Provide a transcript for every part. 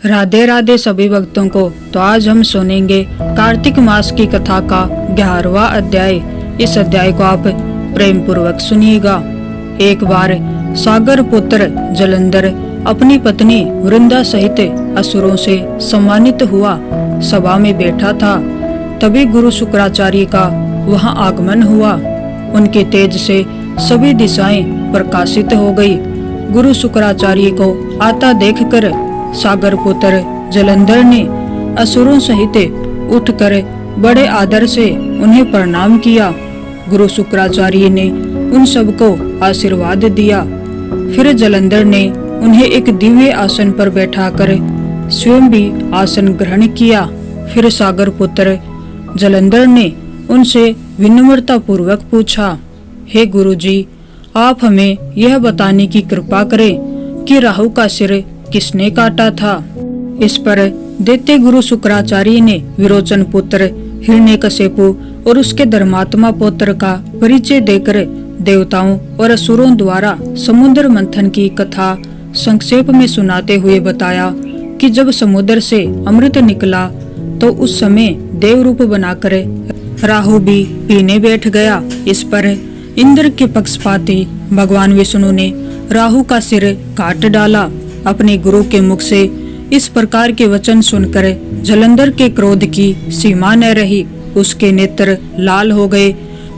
राधे राधे सभी भक्तों को। तो आज हम सुनेंगे कार्तिक मास की कथा का 11वां अध्याय। इस अध्याय को आप प्रेम पूर्वक सुनिएगा। एक बार सागर पुत्र जलंधर अपनी पत्नी वृंदा सहित असुरों से सम्मानित हुआ सभा में बैठा था। तभी गुरु शुक्राचार्य का वहां आगमन हुआ। उनके तेज से सभी दिशाएं प्रकाशित हो गई। गुरु शुक्राचार्य को आता देखकर सागर पुत्र जलंधर ने असुरों सहित उठकर बड़े आदर से उन्हें प्रणाम किया। गुरु शुक्राचार्य ने उन सबको आशीर्वाद दिया। फिर जलंधर ने उन्हें एक दिव्य आसन पर बैठाकर स्वयं भी आसन ग्रहण किया। फिर सागर पुत्र जलंधर ने उनसे विनम्रता पूर्वक पूछा, हे गुरुजी, आप हमें यह बताने की कृपा करें कि राहु का सिर किसने काटा था। इस पर दैत्य गुरु शुक्राचार्य ने विरोचन पुत्र हिरण्यकशिपु और उसके धर्मात्मा पुत्र का परिचय देकर देवताओं और असुरों द्वारा समुद्र मंथन की कथा संक्षेप में सुनाते हुए बताया कि जब समुद्र से अमृत निकला तो उस समय देव रूप बनाकर राहु भी पीने बैठ गया। इस पर इंद्र के पक्षपाती भगवान विष्णु ने राहु का सिर काट डाला। अपने गुरु के मुख से इस प्रकार के वचन सुनकर जलंधर के क्रोध की सीमा न रही। उसके नेत्र लाल हो गए।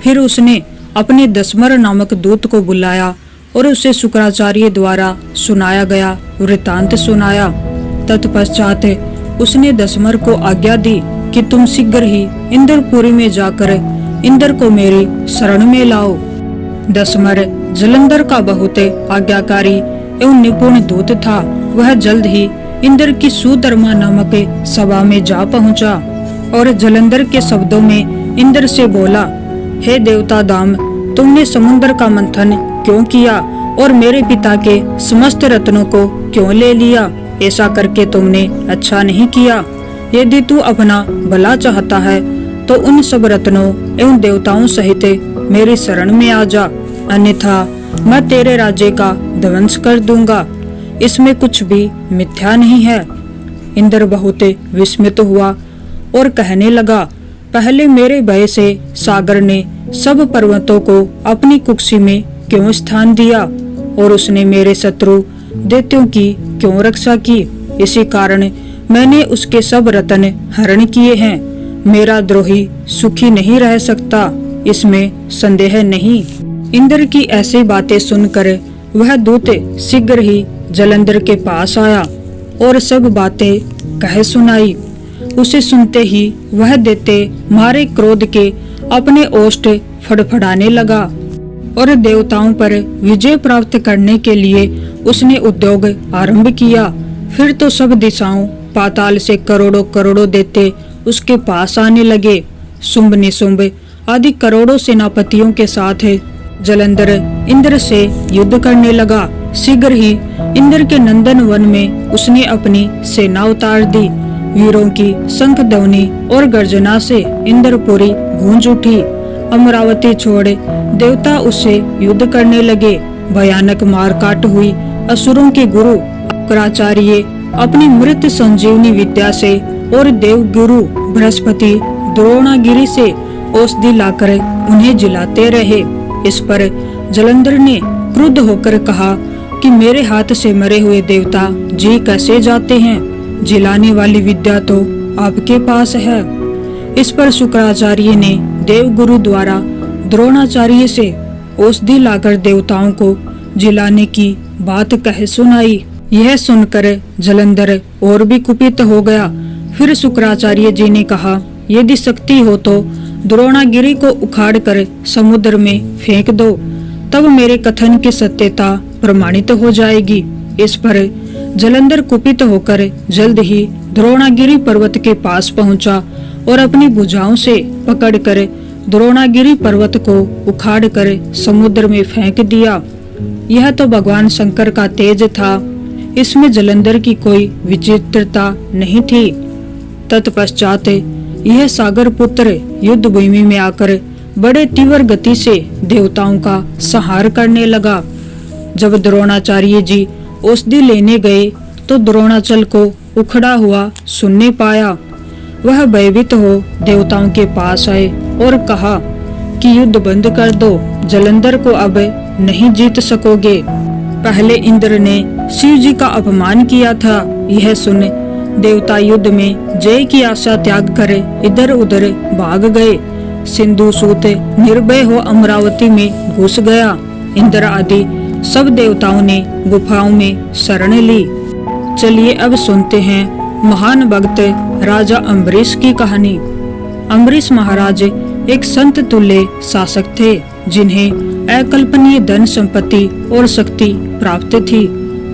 फिर उसने अपने दशमर नामक दूत को बुलाया और उसे शुक्राचार्य द्वारा सुनाया गया वृतांत सुनाया। तत्पश्चात उसने दशमर को आज्ञा दी कि तुम शीघ्र ही इंद्रपुरी में जाकर इंद्र को मेरी शरण में लाओ। दशमर जलंधर का बहुत आज्ञाकारी एवं निपुण दूत था। वह जल्द ही इंद्र की सुधर्मा नामक सभा में जा पहुंचा और जलंधर के शब्दों में इंद्र से बोला, हे देवता दाम, तुमने समुद्र का मंथन क्यों किया और मेरे पिता के समस्त रत्नों को क्यों ले लिया? ऐसा करके तुमने अच्छा नहीं किया। यदि तू अपना भला चाहता है तो उन सब रत्नों एवं देवताओं सहित मेरी शरण में आ जा, अन्यथा मैं तेरे राज्य का ध्वंस कर दूंगा। इसमें कुछ भी मिथ्या नहीं है। इंद्र बहुत विस्मित हुआ और कहने लगा, पहले मेरे भय से सागर ने सब पर्वतों को अपनी कुक्षी में क्यों स्थान दिया और उसने मेरे शत्रु दैत्यों की क्यों रक्षा की? इसी कारण मैंने उसके सब रत्न हरण किए हैं। मेरा द्रोही सुखी नहीं रह सकता, इसमें संदेह नहीं। इंद्र की ऐसी बातें सुनकर वह दूत शीघ्र ही जलंधर के पास आया और सब बातें कह सुनाई। उसे सुनते ही वह दैत्य मारे क्रोध के अपने ओष्ठ फड़फड़ाने लगा और देवताओं पर विजय प्राप्त करने के लिए उसने उद्योग आरंभ किया। फिर तो सब दिशाओं पाताल से करोड़ों करोड़ों दैत्य उसके पास आने लगे। शुंभ निशुंभ आदि करोड़ों सेनापतियों के साथ जलंधर इंद्र से युद्ध करने लगा। शीघ्र ही इंद्र के नंदन वन में उसने अपनी सेना उतार दी। वीरों की शंख ध्वनि और गर्जना से इंद्रपुरी गूंज उठी। अमरावती छोड़ देवता उससे युद्ध करने लगे। भयानक मारकाट हुई। असुरों के गुरु शुक्राचार्य अपनी मृत संजीवनी विद्या से और देव गुरु बृहस्पति द्रोणागिरी से औषधि लाकर उन्हें जिलाते रहे। इस पर जलंधर ने क्रुद्ध होकर कहा कि मेरे हाथ से मरे हुए देवता जी कैसे जाते हैं? जिलाने वाली विद्या तो आपके पास है। इस पर शुक्राचार्य ने देव गुरु द्वारा द्रोणाचार्य से औषधि लाकर देवताओं को जिलाने की बात कह सुनाई। यह सुनकर जलंधर और भी कुपित हो गया। फिर शुक्राचार्य जी ने कहा, यदि शक्ति हो तो द्रोणागिरी को उखाड़ कर समुद्र में फेंक दो, तब मेरे कथन की सत्यता प्रमाणित हो जाएगी। इस पर जलंधर कुपित होकर जल्द ही द्रोणागिरी पर्वत के पास पहुंचा और अपनी भुजाओं से पकड़कर द्रोणागिरी पर्वत को उखाड़कर समुद्र में फेंक दिया। यह तो भगवान शंकर का तेज था। इसमें जलंधर की कोई विचित्रता नहीं थी। तत्पश्चात यह सागर पुत्र युद्ध भूमि में आकर बड़े तीव्र गति से देवताओं का संहार करने लगा। जब द्रोणाचार्य जी औषधि लेने गए तो द्रोणाचल को उखड़ा हुआ सुनने पाया। वह भयभीत हो देवताओं के पास आए और कहा कि युद्ध बंद कर दो, जलंधर को अब नहीं जीत सकोगे। पहले इंद्र ने शिव जी का अपमान किया था। यह सुन देवता युद्ध में जय की आशा त्याग कर इधर उधर भाग गए। सिंधु सूत निर्भय हो अमरावती में घुस गया। इंद्र आदि सब देवताओं ने गुफाओं में शरण ली। चलिए अब सुनते हैं महान भक्त राजा अम्बरीश की कहानी। अम्बरीश महाराज एक संत तुल्य शासक थे, जिन्हें अकल्पनीय धन संपत्ति और शक्ति प्राप्त थी।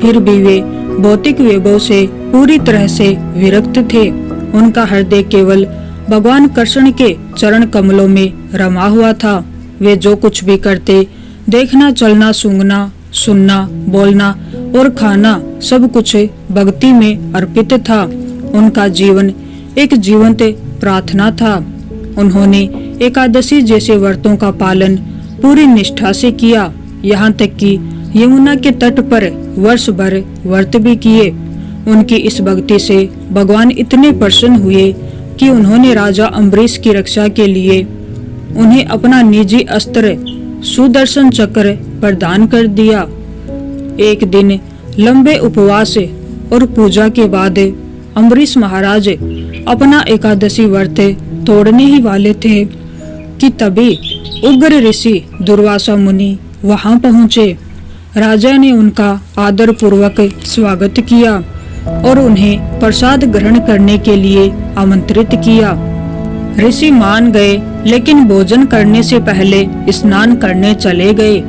फिर भी वे भौतिक वैभव से पूरी तरह से विरक्त थे। उनका हृदय केवल भगवान कृष्ण के चरण कमलों में रमा हुआ था। वे जो कुछ भी करते, देखना, चलना, सूंघना, सुनना, बोलना और खाना, सब कुछ भक्ति में अर्पित था। उनका जीवन एक जीवंत प्रार्थना था। उन्होंने एकादशी जैसे व्रतों का पालन पूरी निष्ठा से किया। यहाँ तक कि यमुना के तट पर वर्ष भर व्रत भी किए। उनकी इस भक्ति से भगवान इतने प्रसन्न हुए कि उन्होंने राजा अम्बरीश की रक्षा के लिए उन्हें अपना निजी अस्त्र सुदर्शन चक्र प्रदान कर दिया। एक दिन लंबे उपवास और पूजा के बाद अम्बरीश महाराज अपना एकादशी व्रत तोड़ने ही वाले थे कि तभी उग्र ऋषि दुर्वासा मुनि वहां पहुंचे। राजा ने उनका आदर पूर्वक स्वागत किया और उन्हें प्रसाद ग्रहण करने के लिए आमंत्रित किया। ऋषि मान गए, लेकिन भोजन करने से पहले स्नान करने चले गए।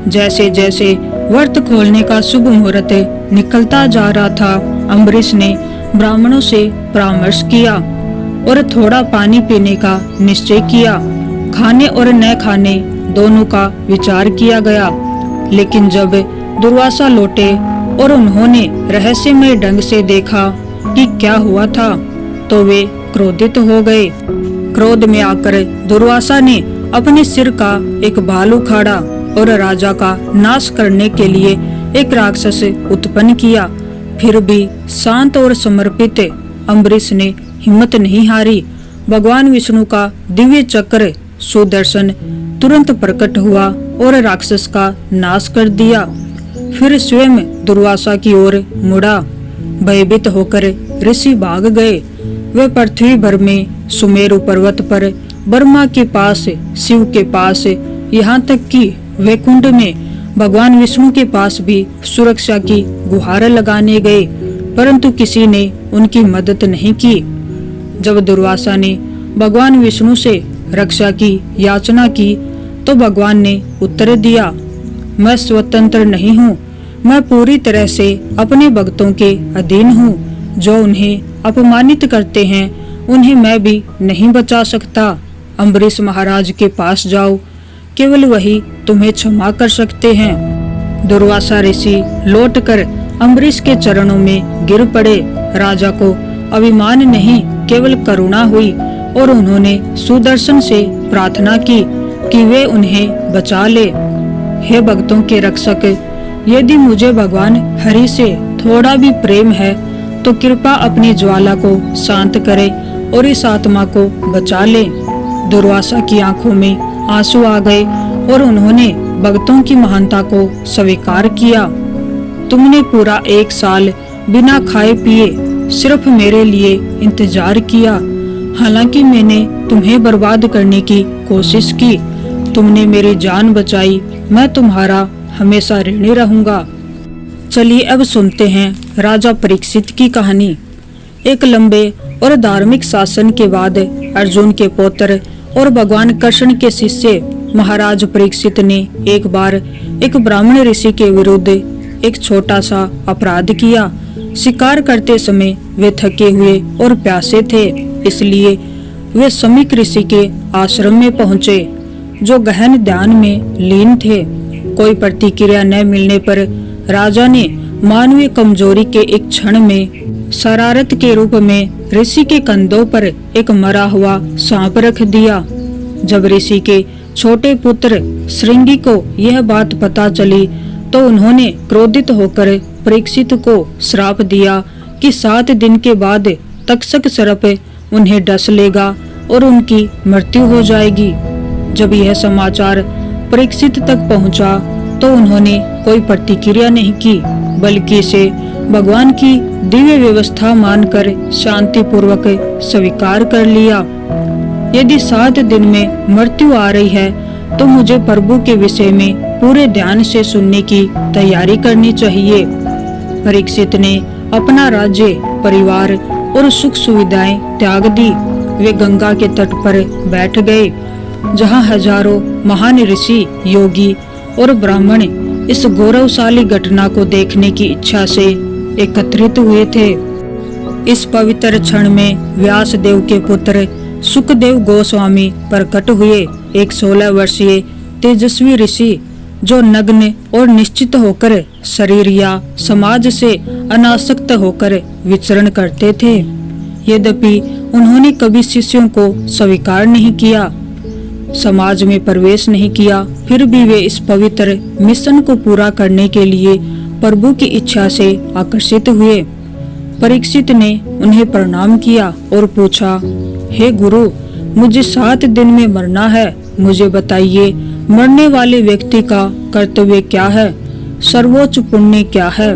जैसे जैसे व्रत खोलने का शुभ मुहूर्त निकलता जा रहा था, अम्बरीश ने ब्राह्मणों से परामर्श किया और थोड़ा पानी पीने का निश्चय किया। खाने और न खाने दोनों का विचार किया गया। लेकिन जब दुर्वासा लौटे और उन्होंने रहस्यमय ढंग से देखा कि क्या हुआ था, तो वे क्रोधित हो गए। क्रोध में आकर दुर्वासा ने अपने सिर का एक बाल उखाड़ा और राजा का नाश करने के लिए एक राक्षस उत्पन्न किया। फिर भी शांत और समर्पित अम्बरीश ने हिम्मत नहीं हारी। भगवान विष्णु का दिव्य चक्र सुदर्शन तुरंत प्रकट हुआ और राक्षस का नाश कर दिया। फिर स्वयं दुर्वासा की ओर मुड़ा। भयभीत होकर ऋषि भाग गए। वे पृथ्वी भर में सुमेरु पर्वत पर, ब्रह्मा के पास, शिव के पास, यहाँ तक कि वैकुंठ में भगवान विष्णु के पास भी सुरक्षा की गुहार लगाने गए, परंतु किसी ने उनकी मदद नहीं की। जब दुर्वासा ने भगवान विष्णु से रक्षा की याचना की, तो भगवान ने उत्तर दिया, मैं स्वतंत्र नहीं हूँ। मैं पूरी तरह से अपने भक्तों के अधीन हूँ। जो उन्हें अपमानित करते हैं, उन्हें मैं भी नहीं बचा सकता। अम्बरीश महाराज के पास जाओ, केवल वही तुम्हें क्षमा कर सकते हैं। दुर्वासा ऋषि लौटकर अम्बरीश के चरणों में गिर पड़े। राजा को अभिमान नहीं, केवल करुणा हुई और उन्होंने सुदर्शन से प्रार्थना की कि वे उन्हें बचा ले। हे भक्तों के रक्षक, यदि मुझे भगवान हरि से थोड़ा भी प्रेम है, तो कृपा अपनी ज्वाला को शांत करे और इस आत्मा को बचा ले। दुर्वासा की आंखों में आंसू आ गए और उन्होंने भक्तों की महानता को स्वीकार किया। तुमने पूरा 1 साल बिना खाए पिए सिर्फ मेरे लिए इंतजार किया। हालांकि मैंने तुम्हें बर्बाद करने की कोशिश की, तुमने मेरी जान बचाई। मैं तुम्हारा हमेशा ऋणी रहूंगा। चलिए अब सुनते हैं राजा परीक्षित की कहानी। एक लंबे और धार्मिक शासन के बाद अर्जुन के पौत्र और भगवान कृष्ण के शिष्य महाराज परीक्षित ने एक बार एक ब्राह्मण ऋषि के विरुद्ध एक छोटा सा अपराध किया। शिकार करते समय वे थके हुए और प्यासे थे, इसलिए वे समीक ऋषि के आश्रम में पहुँचे, जो गहन ध्यान में लीन थे। कोई प्रतिक्रिया न मिलने पर राजा ने मानवीय कमजोरी के एक क्षण में शरारत के रूप में ऋषि के कंधों पर एक मरा हुआ सांप रख दिया। जब ऋषि के छोटे पुत्र श्रृंगी को यह बात पता चली, तो उन्होंने क्रोधित होकर परीक्षित को श्राप दिया कि 7 दिन के बाद तक्षक सर्प उन्हें डस लेगा और उनकी मृत्यु हो जाएगी। जब यह समाचार परीक्षित तक पहुंचा तो उन्होंने कोई प्रतिक्रिया नहीं की, बल्कि इसे भगवान की दिव्य व्यवस्था मानकर शांतिपूर्वक स्वीकार कर लिया। यदि 7 दिन में मृत्यु आ रही है तो मुझे प्रभु के विषय में पूरे ध्यान से सुनने की तैयारी करनी चाहिए। परीक्षित ने अपना राज्य, परिवार और सुख सुविधाएं त्याग दी। वे गंगा के तट पर बैठ गए, जहां हजारों महान ऋषि, योगी और ब्राह्मण इस गौरवशाली घटना को देखने की इच्छा से एकत्रित हुए थे। इस पवित्र क्षण में व्यास देव के पुत्र सुखदेव गोस्वामी प्रकट हुए, एक 16 वर्षीय तेजस्वी ऋषि जो नग्न और निश्चित होकर शरीर या समाज से अनासक्त होकर विचरण करते थे। यद्यपि उन्होंने कभी शिष्यों को स्वीकार नहीं किया, समाज में प्रवेश नहीं किया, फिर भी वे इस पवित्र मिशन को पूरा करने के लिए प्रभु की इच्छा से आकर्षित हुए। परीक्षित ने उन्हें प्रणाम किया और पूछा, हे गुरु, मुझे 7 दिन में मरना है, मुझे बताइए मरने वाले व्यक्ति का कर्तव्य क्या है, सर्वोच्च पुण्य क्या है।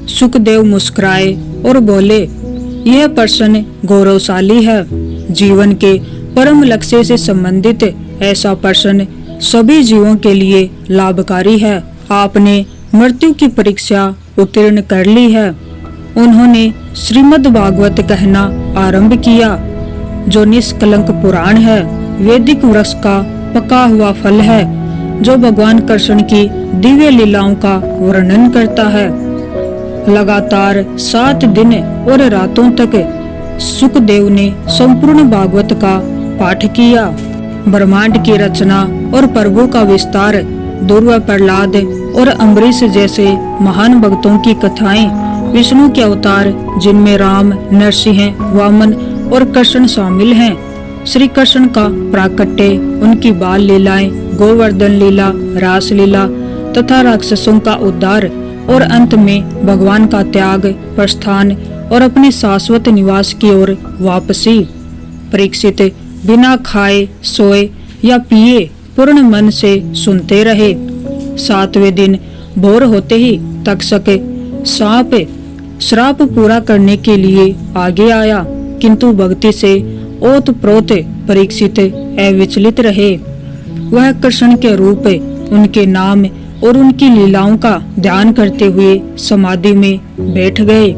सुखदेव मुस्कुराए और बोले, यह प्रश्न गौरवशाली है। जीवन के परम लक्ष्य से संबंधित ऐसा प्रश्न सभी जीवों के लिए लाभकारी है। आपने मृत्यु की परीक्षा उत्तीर्ण कर ली है। उन्होंने श्रीमद् भागवत कहना आरंभ किया, जो निष्कलंक पुराण है, वैदिक वृक्ष का पका हुआ फल है, जो भगवान कृष्ण की दिव्य लीलाओं का वर्णन करता है। लगातार 7 दिन और रातों तक सुखदेव ने संपूर्ण भागवत का पाठ किया। ब्रह्मांड की रचना और प्रभु का विस्तार, ध्रुव, प्रहलाद और अम्बरीश जैसे महान भक्तों की कथाएं, विष्णु के अवतार जिनमें राम, नरसिंह, वामन और कृष्ण शामिल हैं, श्री कृष्ण का प्राकट्य, उनकी बाल लीलाएं, गोवर्धन लीला, रास लीला तथा राक्षसों का उद्धार और अंत में भगवान का त्याग, प्रस्थान और अपने शाश्वत निवास की ओर वापसी। परीक्षित बिना खाए, सोए या पिए पूर्ण मन से सुनते रहे। 7वें दिन भोर होते ही तक्षक सांप श्राप पूरा करने के लिए आगे आया, किंतु भक्ति से ओतप्रोत परीक्षित अविचलित रहे। वह कृष्ण के रूप, उनके नाम और उनकी लीलाओं का ध्यान करते हुए समाधि में बैठ गए।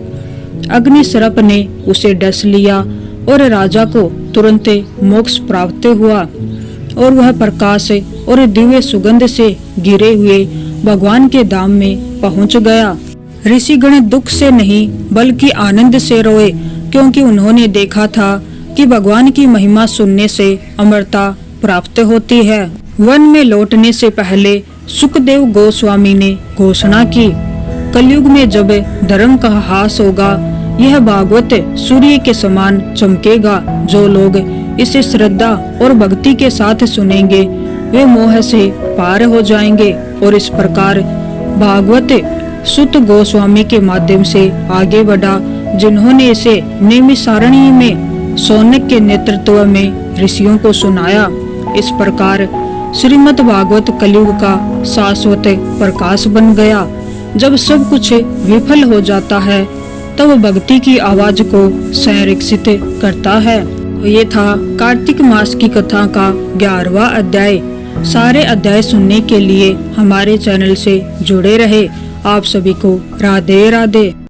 अग्नि सर्प ने उसे डस लिया और राजा को तुरंत मोक्ष प्राप्त हुआ और वह प्रकाश और दिव्य सुगंध से घिरे हुए भगवान के धाम में पहुंच गया। ऋषिगण दुख से नहीं बल्कि आनंद से रोए, क्योंकि उन्होंने देखा था कि भगवान की महिमा सुनने से अमरता प्राप्त होती है। वन में लौटने से पहले सुखदेव गोस्वामी ने घोषणा की, कलयुग में जब धर्म का ह्रास होगा, यह भागवत सूर्य के समान चमकेगा। जो लोग इसे श्रद्धा और भक्ति के साथ सुनेंगे वे मोह से पार हो जाएंगे। और इस प्रकार भागवत सुत गोस्वामी के माध्यम से आगे बढ़ा, जिन्होंने इसे नैमिषारण्य में शौनक के नेतृत्व में ऋषियों को सुनाया। इस प्रकार श्रीमद् भागवत कलयुग का शाश्वत प्रकाश बन गया। जब सब कुछ विफल हो जाता है तब भक्ति की आवाज को संरक्षित करता है। ये था कार्तिक मास की कथा का 11वां अध्याय। सारे अध्याय सुनने के लिए हमारे चैनल से जुड़े रहे। आप सभी को राधे राधे।